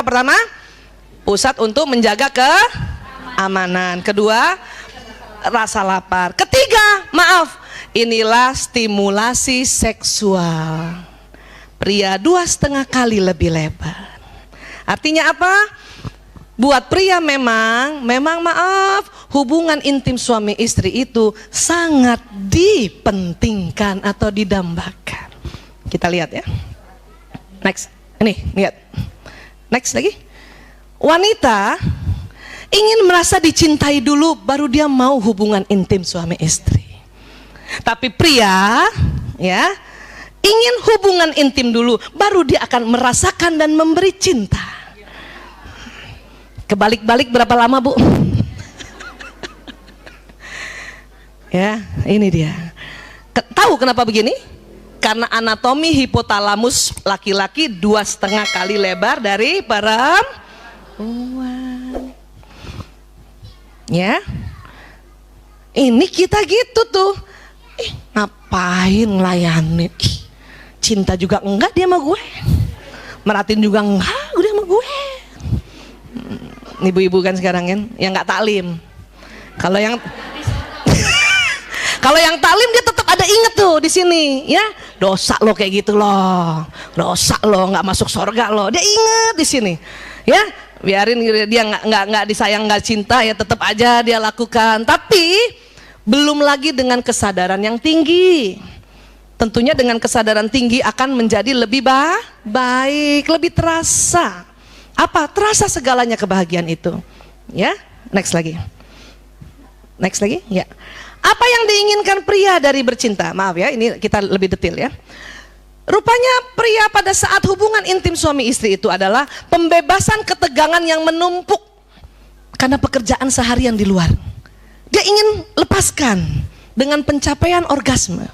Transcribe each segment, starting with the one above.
Pertama, pusat untuk menjaga keamanan. Kedua, rasa lapar. Ketiga, maaf, inilah stimulasi seksual. Pria 2,5 kali lebih lebar. Artinya apa? Buat pria memang maaf, hubungan intim suami istri itu sangat dipentingkan atau didambakan. Kita lihat ya. Next, ini lihat. Next lagi. Wanita ingin merasa dicintai dulu, baru dia mau hubungan intim suami istri. Tapi pria, ya, ingin hubungan intim dulu, baru dia akan merasakan dan memberi cinta. Kebalik-balik berapa lama, Bu? Ya, ini dia. Tahu kenapa begini? Karena anatomi hipotalamus laki-laki 2,5 kali lebar dari perempuan. Ya, ini kita gitu tuh. Ngapain layanin? Cinta juga enggak dia sama gue. Meratin juga enggak dia sama gue. Ibu-ibu kan sekarang kan yang nggak taklim. Kalau yang kalau yang taklim dia tetap ada inget tuh di sini, ya. Dosa lo kayak gitu loh. Dosa lo nggak masuk surga lo. Dia inget di sini. Ya, biarin dia nggak disayang, nggak cinta, ya tetap aja dia lakukan. Tapi belum lagi dengan kesadaran yang tinggi. Tentunya dengan kesadaran tinggi akan menjadi lebih baik, lebih terasa. Apa? Terasa segalanya kebahagiaan itu. Ya, next lagi. Next lagi, ya. Apa yang diinginkan pria dari bercinta? Maaf ya, ini kita lebih detail ya. Rupanya pria pada saat hubungan intim suami istri itu adalah pembebasan ketegangan yang menumpuk karena pekerjaan seharian di luar. Dia ingin lepaskan dengan pencapaian orgasme.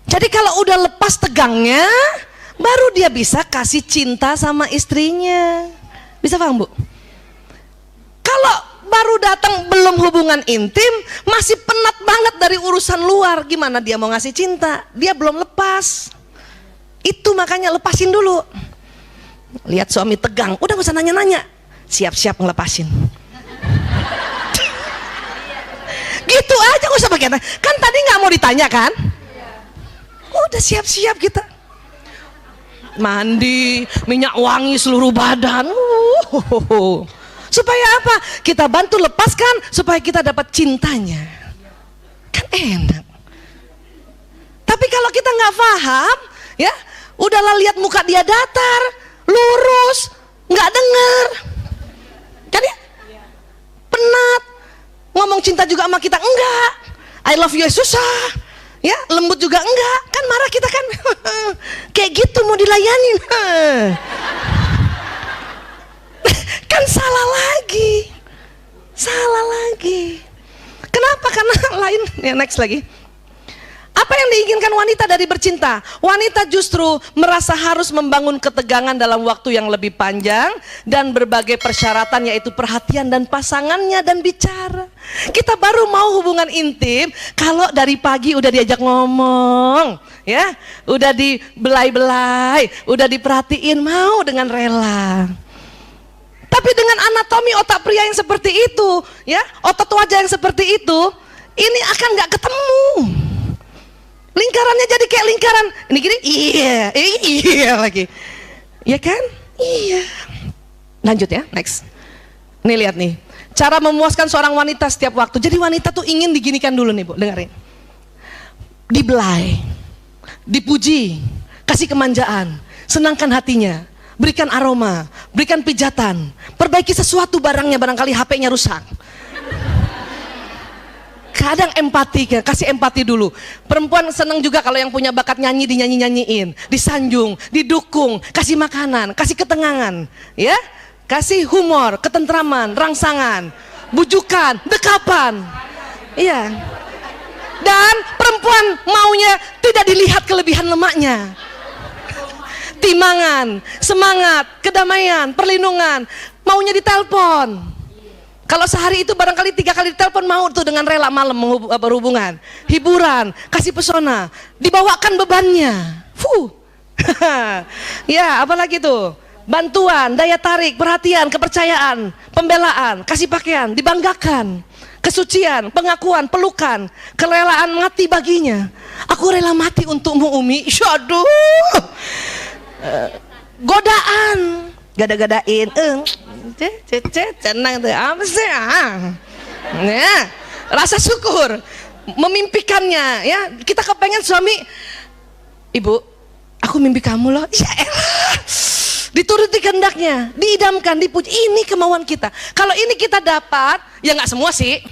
Jadi kalau udah lepas tegangnya, baru dia bisa kasih cinta sama istrinya. Bisa paham, Bu? Kalau baru datang belum hubungan intim, masih penat banget dari urusan luar, gimana dia mau ngasih cinta? Dia belum lepas. Itu makanya lepasin dulu. Lihat suami tegang, udah gak usah nanya-nanya, siap-siap ngelepasin. Gitu aja, gak usah pakai. Kan tadi gak mau ditanya kan? Udah siap-siap kita. Mandi, minyak wangi seluruh badan. Supaya apa? Kita bantu lepaskan supaya kita dapat cintanya. Kan enak. Tapi kalau kita nggak paham, ya, udahlah lihat muka dia datar, lurus, nggak denger. Kan ya? Penat. Ngomong cinta juga sama kita enggak. I love you ya susah. Ya, lembut juga enggak. Kan marah kita kan. Kayak gitu mau dilayanin. Kan salah lagi. Salah lagi. Kenapa? Karena lain. Ya, next lagi. Apa yang diinginkan wanita dari bercinta? Wanita justru merasa harus membangun ketegangan dalam waktu yang lebih panjang dan berbagai persyaratan, yaitu perhatian dan pasangannya dan bicara. Kita baru mau hubungan intim kalau dari pagi udah diajak ngomong, ya, udah dibelai-belai, udah diperhatiin, mau dengan rela. Tapi dengan anatomi otak pria yang seperti itu, ya, otot wajah yang seperti itu, ini akan nggak ketemu. Lingkarannya jadi kayak lingkaran ini gini, iya lagi, ya kan? Iya. Lanjut ya, next. Nih lihat nih, cara memuaskan seorang wanita setiap waktu. Jadi wanita tuh ingin diginikan dulu nih, Bu, dengerin. Dibelai, dipuji, kasih kemanjaan, senangkan hatinya, berikan aroma, berikan pijatan, perbaiki sesuatu barangnya, barangkali HP-nya rusak. Kadang empati, kasih empati dulu. Perempuan senang juga kalau yang punya bakat nyanyi dinyanyi-nyanyiin, disanjung, didukung, kasih makanan, kasih ketenangan, ya, kasih humor, ketentraman, rangsangan, bujukan, dekapan, iya. Dan perempuan maunya tidak dilihat kelebihan lemaknya, timangan, semangat, kedamaian, perlindungan, maunya ditelepon. Kalau sehari itu barangkali 3 kali ditelepon, mau tuh dengan rela malam berhubungan, hiburan, kasih pesona, dibawakan bebannya. Ya, apalagi tuh bantuan, daya tarik, perhatian, kepercayaan, pembelaan, kasih pakaian, dibanggakan, kesucian, pengakuan, pelukan, kerelaan mati baginya. Aku rela mati untukmu Umi. Aduh. Godaan, gada-gadain, senang tuh, apa sih? Ya, rasa syukur, memimpikannya, ya. Kita kepengen suami, Ibu, aku mimpi kamu loh. Ya elah, dituruti kehendaknya, diidamkan, dipuji. Ini kemauan kita. Kalau ini kita dapat, ya nggak semua sih,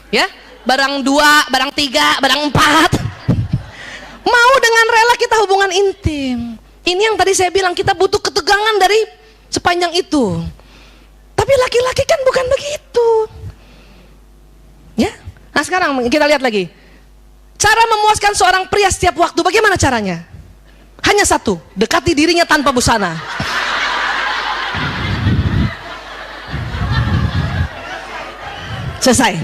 ya. Barang 2, barang 3, barang 4. Mau dengan rela kita hubungan intim. Ini yang tadi saya bilang, kita butuh ketegangan dari sepanjang itu. Tapi laki-laki kan bukan begitu. Ya. Nah sekarang kita lihat lagi. Cara memuaskan seorang pria setiap waktu, bagaimana caranya? Hanya satu, dekati dirinya tanpa busana. Selesai.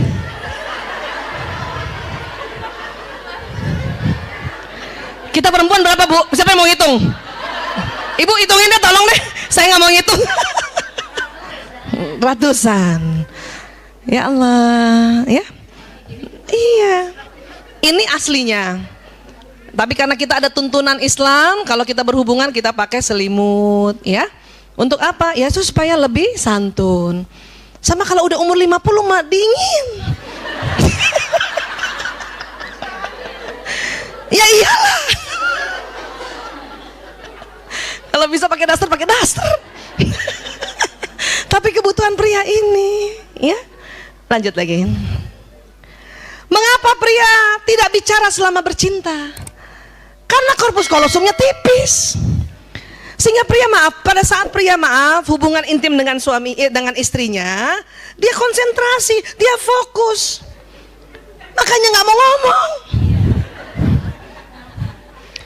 Kita perempuan berapa Bu? Siapa yang mau hitung? Ibu hitungin deh, tolong deh. Saya nggak mau ngitung. Ratusan. Ya Allah, ya. Iya. Ini aslinya. Tapi karena kita ada tuntunan Islam, kalau kita berhubungan kita pakai selimut, ya. Untuk apa? Ya supaya lebih santun. Sama kalau udah umur 50 mah dingin. Ya iyalah. Kalau bisa pakai daster, pakai daster. Tapi kebutuhan pria ini, ya. Lanjut lagi. Mengapa pria tidak bicara selama bercinta? Karena korpus kolosumnya tipis. Sehingga pria pada saat pria hubungan intim dengan dengan istrinya, dia konsentrasi, dia fokus. Makanya nggak mau ngomong.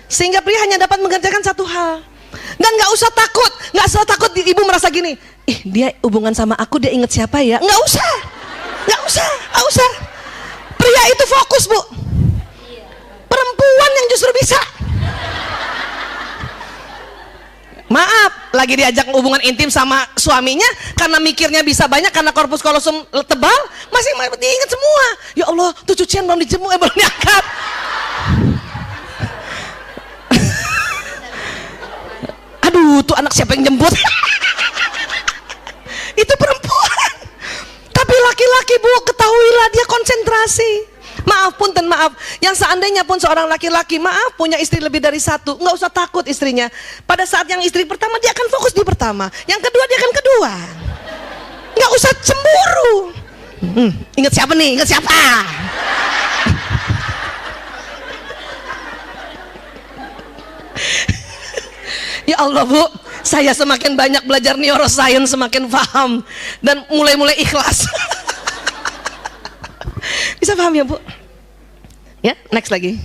Sehingga pria hanya dapat mengerjakan satu hal. Dan nggak usah takut ibu merasa gini, dia hubungan sama aku, dia inget siapa ya? Nggak usah. Pria itu fokus Bu. Perempuan yang justru bisa. Maaf, lagi diajak hubungan intim sama suaminya, karena mikirnya bisa banyak, karena korpus kolosum tebal, masih diingat semua. Ya Allah, tuh cucian belum dijemur, belum diangkat. Aduh, tuh anak siapa yang jemput? Itu perempuan. Tapi laki-laki Bu, ketahuilah dia konsentrasi. Maaf punten, maaf. Yang seandainya pun seorang laki-laki, maaf, punya istri lebih dari satu, nggak usah takut istrinya. Pada saat yang istri pertama, dia akan fokus di pertama. Yang kedua, dia akan kedua. Nggak usah cemburu. Ingat siapa nih? Ingat siapa? Ya Allah Bu, saya semakin banyak belajar neuroscience semakin paham dan mulai ikhlas. Bisa paham ya Bu? Ya, next lagi.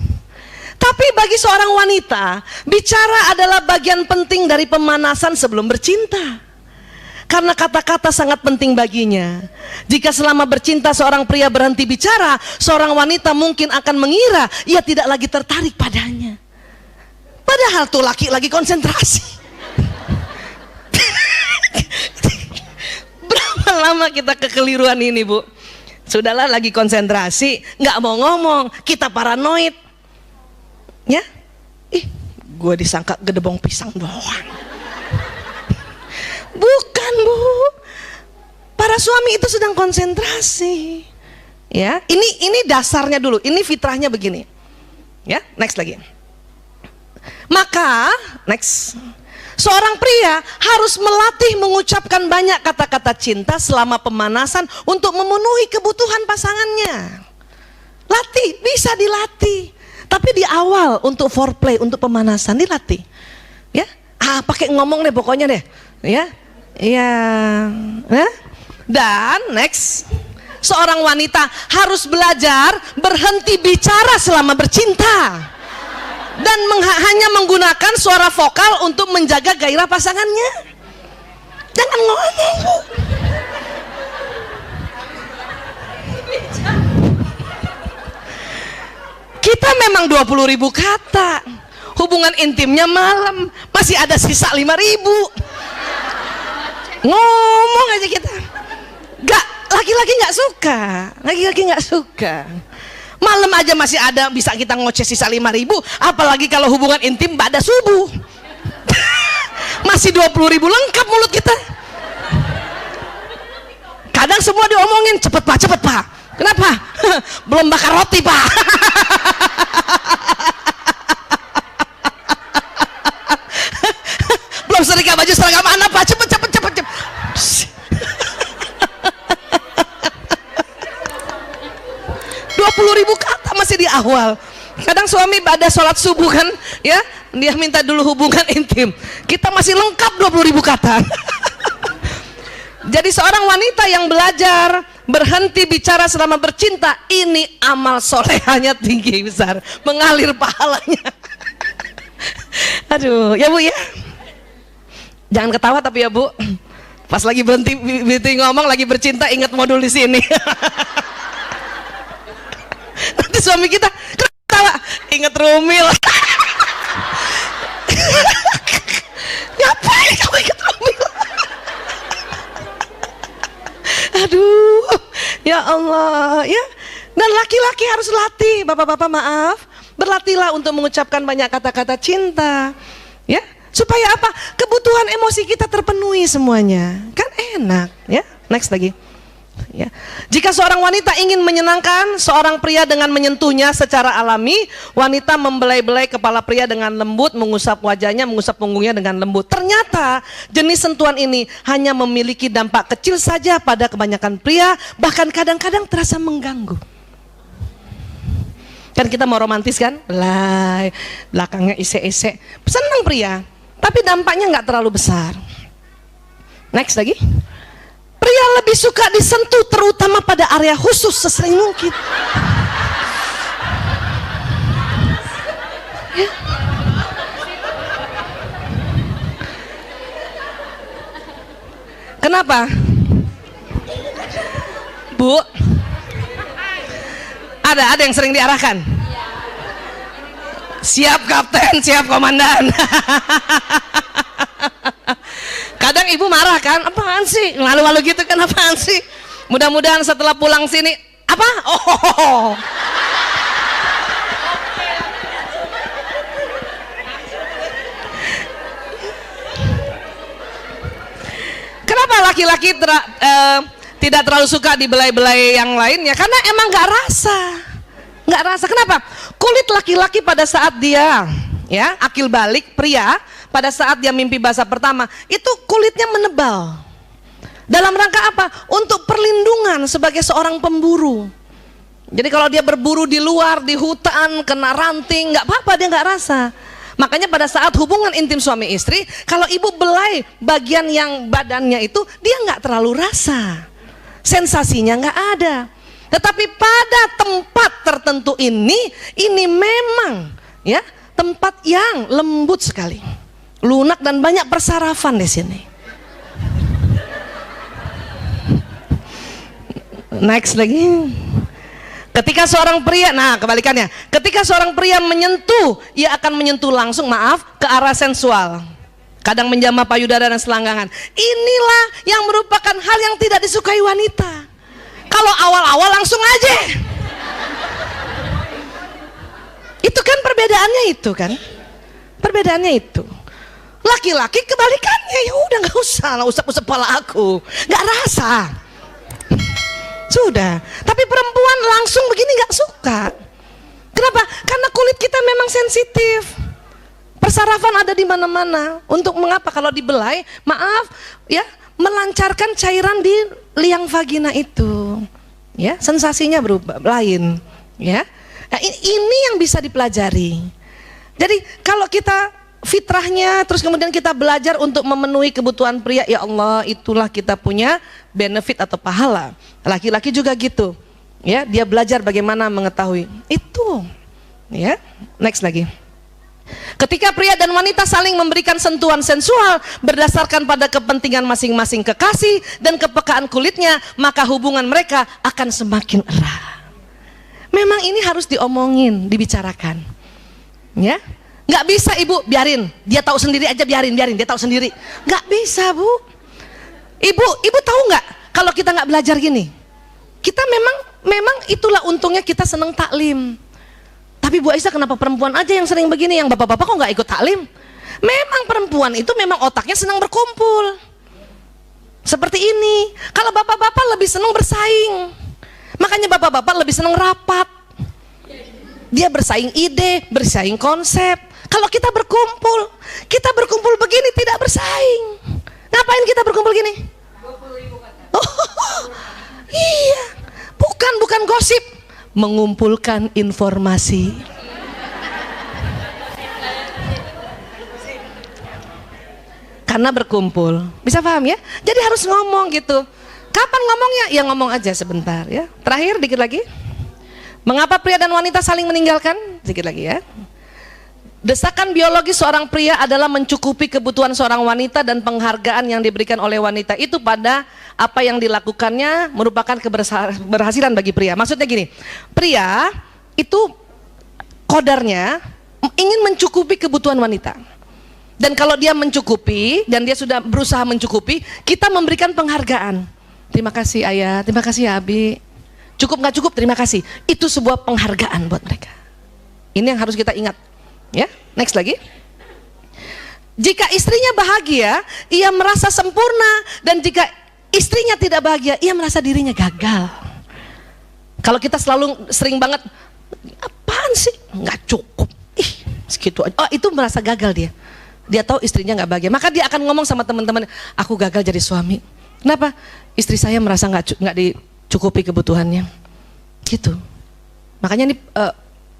Tapi bagi seorang wanita, bicara adalah bagian penting dari pemanasan sebelum bercinta. Karena kata-kata sangat penting baginya. Jika selama bercinta seorang pria berhenti bicara, seorang wanita mungkin akan mengira ia tidak lagi tertarik padanya. Padahal tuh laki lagi konsentrasi. Berapa lama kita kekeliruan ini Bu? Sudahlah lagi konsentrasi, nggak mau ngomong, kita paranoid. Ya? Gue disangka gedebong pisang doang. Bukan Bu. Para suami itu sedang konsentrasi. Ya, ini dasarnya dulu, ini fitrahnya begini. Ya, next lagi. Maka, next, seorang pria harus melatih mengucapkan banyak kata-kata cinta selama pemanasan untuk memenuhi kebutuhan pasangannya. Latih, bisa dilatih. Tapi di awal untuk foreplay, untuk pemanasan dilatih. Ya, pakai ngomong deh pokoknya deh. Ya, iya. Dan next, seorang wanita harus belajar berhenti bicara selama bercinta. Dan hanya menggunakan suara vokal untuk menjaga gairah pasangannya. Jangan ngomong Bu. Kita memang 20.000 kata. Hubungan intimnya malam, masih ada sisa 5.000. ngomong aja kita. Gak, laki-laki nggak suka, laki-laki nggak suka. Malam aja masih ada bisa kita ngoceh sisa 5.000, apalagi kalau hubungan intim pada subuh. Masih 20.000 lengkap mulut kita. Kadang semua diomongin, cepet pak. Kenapa? Belum bakar roti pak. Belum setrika baju seragam anak pak, cepet. 20.000 kata masih di awal. Kadang suami pada sholat subuh kan, ya, dia minta dulu hubungan intim. Kita masih lengkap 20.000 kata. Jadi seorang wanita yang belajar berhenti bicara selama bercinta, ini amal solehanya tinggi besar, mengalir pahalanya. Aduh, ya Bu ya. Jangan ketawa tapi ya Bu. Pas lagi berhenti ngomong, lagi bercinta, ingat modul di sini. Nanti suami kita ketawa, ingat Rumil. Ngapain kamu ingat Rumil? Aduh, ya Allah, ya. Dan laki-laki harus latih, bapak-bapak maaf, berlatihlah untuk mengucapkan banyak kata-kata cinta, ya, supaya apa? Kebutuhan emosi kita terpenuhi semuanya, kan enak, ya. Next lagi. Ya. Jika seorang wanita ingin menyenangkan seorang pria dengan menyentuhnya secara alami, wanita membelai-belai kepala pria dengan lembut, mengusap wajahnya, mengusap punggungnya dengan lembut. Ternyata jenis sentuhan ini hanya memiliki dampak kecil saja pada kebanyakan pria, bahkan kadang-kadang terasa mengganggu. Kan kita mau romantis kan, belai, belakangnya isek-isek, senang pria, tapi dampaknya nggak terlalu besar. Next lagi. Pria lebih suka disentuh terutama pada area khusus sesering mungkin. Ya. Kenapa? Bu, ada yang sering diarahkan. Siap kapten, siap komandan. Kadang ibu marah kan, apaan sih, lalu gitu kan, apaan sih. Mudah-mudahan setelah pulang sini, apa? Oh. Kenapa laki-laki tidak terlalu suka dibelai-belai yang lainnya? Karena emang nggak rasa. Kenapa? Kulit laki-laki pada saat dia, ya, akil balik pria, pada saat dia mimpi basah pertama, itu kulitnya menebal. Dalam rangka apa? Untuk perlindungan sebagai seorang pemburu. Jadi kalau dia berburu di luar, di hutan, kena ranting, nggak apa-apa, dia nggak rasa. Makanya pada saat hubungan intim suami istri, kalau ibu belai bagian yang badannya itu, dia nggak terlalu rasa. Sensasinya nggak ada. Tetapi pada tempat tertentu ini memang, ya, tempat yang lembut sekali. Lunak dan banyak persarafan di sini. Next lagi. Ketika seorang pria, nah kebalikannya, ketika seorang pria menyentuh, ia akan menyentuh langsung, maaf, ke arah sensual. Kadang menjamah payudara dan selangkangan. Inilah yang merupakan hal yang tidak disukai wanita. Kalau awal-awal langsung aja. Itu kan perbedaannya itu kan. Perbedaannya itu. Laki-laki kebalikannya, ya udah nggak usah usap-usap kepala aku, nggak rasa. Sudah. Tapi perempuan langsung begini nggak suka. Kenapa? Karena kulit kita memang sensitif. Persarafan ada di mana-mana. Untuk mengapa? Kalau dibelai, maaf, ya, melancarkan cairan di liang vagina itu. Ya, sensasinya berubah lain. Ya, nah, ini yang bisa dipelajari. Jadi kalau kita fitrahnya, terus kemudian kita belajar untuk memenuhi kebutuhan pria, ya Allah, itulah kita punya benefit atau pahala. Laki-laki juga gitu, ya, dia belajar bagaimana mengetahui itu, ya. Next lagi. Ketika pria dan wanita saling memberikan sentuhan sensual berdasarkan pada kepentingan masing-masing kekasih dan kepekaan kulitnya, maka hubungan mereka akan semakin erat. Memang ini harus diomongin, dibicarakan, ya. Nggak bisa ibu, biarin, dia tahu sendiri aja, biarin, dia tahu sendiri. Nggak bisa Bu. Ibu tahu nggak kalau kita nggak belajar gini, kita memang itulah untungnya kita seneng taklim. Tapi Bu Aisyah, kenapa perempuan aja yang sering begini, yang bapak-bapak kok nggak ikut taklim? Memang perempuan itu memang otaknya senang berkumpul. Seperti ini. Kalau bapak-bapak lebih senang bersaing. Makanya bapak-bapak lebih senang rapat. Dia bersaing ide, bersaing konsep. Kalau kita berkumpul begini tidak bersaing. Ngapain kita berkumpul gini? Oh, iya. Bukan gosip, mengumpulkan informasi. Karena berkumpul, bisa paham ya? Jadi harus ngomong gitu. Kapan ngomongnya? Ya ngomong aja sebentar ya. Terakhir dikit lagi. Mengapa pria dan wanita saling meninggalkan? Dikit lagi ya. Desakan biologis seorang pria adalah mencukupi kebutuhan seorang wanita, dan penghargaan yang diberikan oleh wanita itu pada apa yang dilakukannya merupakan keberhasilan bagi pria. Maksudnya gini, pria itu kodarnya ingin mencukupi kebutuhan wanita. Dan kalau dia mencukupi, dan dia sudah berusaha mencukupi, kita memberikan penghargaan. Terima kasih ayah, terima kasih ya Abi. Cukup nggak cukup, terima kasih. Itu sebuah penghargaan buat mereka. Ini yang harus kita ingat. Ya, next lagi. Jika istrinya bahagia, ia merasa sempurna. Dan jika istrinya tidak bahagia, ia merasa dirinya gagal. Kalau kita sering banget, apaan sih? Nggak cukup. Ih, segitu aja. Oh, itu merasa gagal dia. Dia tahu istrinya nggak bahagia, maka dia akan ngomong sama teman-teman, aku gagal jadi suami. Kenapa? Istri saya merasa nggak dicukupi kebutuhannya. Gitu. Makanya ini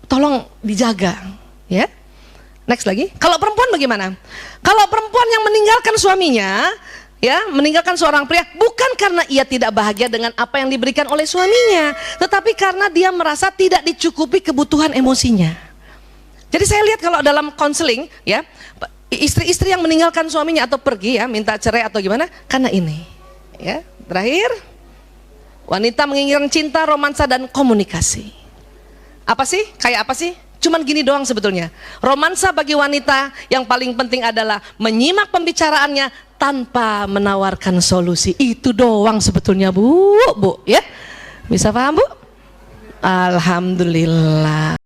tolong dijaga, ya. Next lagi. Kalau perempuan bagaimana? Kalau perempuan yang meninggalkan suaminya, ya, meninggalkan seorang pria, bukan karena ia tidak bahagia dengan apa yang diberikan oleh suaminya, tetapi karena dia merasa tidak dicukupi kebutuhan emosinya. Jadi saya lihat kalau dalam konseling, ya, istri-istri yang meninggalkan suaminya atau pergi, ya, minta cerai atau gimana, karena ini, ya. Terakhir, wanita menginginkan cinta, romansa, dan komunikasi. Apa sih? Kayak apa sih? Cuman gini doang sebetulnya. Romansa bagi wanita yang paling penting adalah menyimak pembicaraannya tanpa menawarkan solusi. Itu doang sebetulnya Bu, ya. Bisa paham Bu? Alhamdulillah.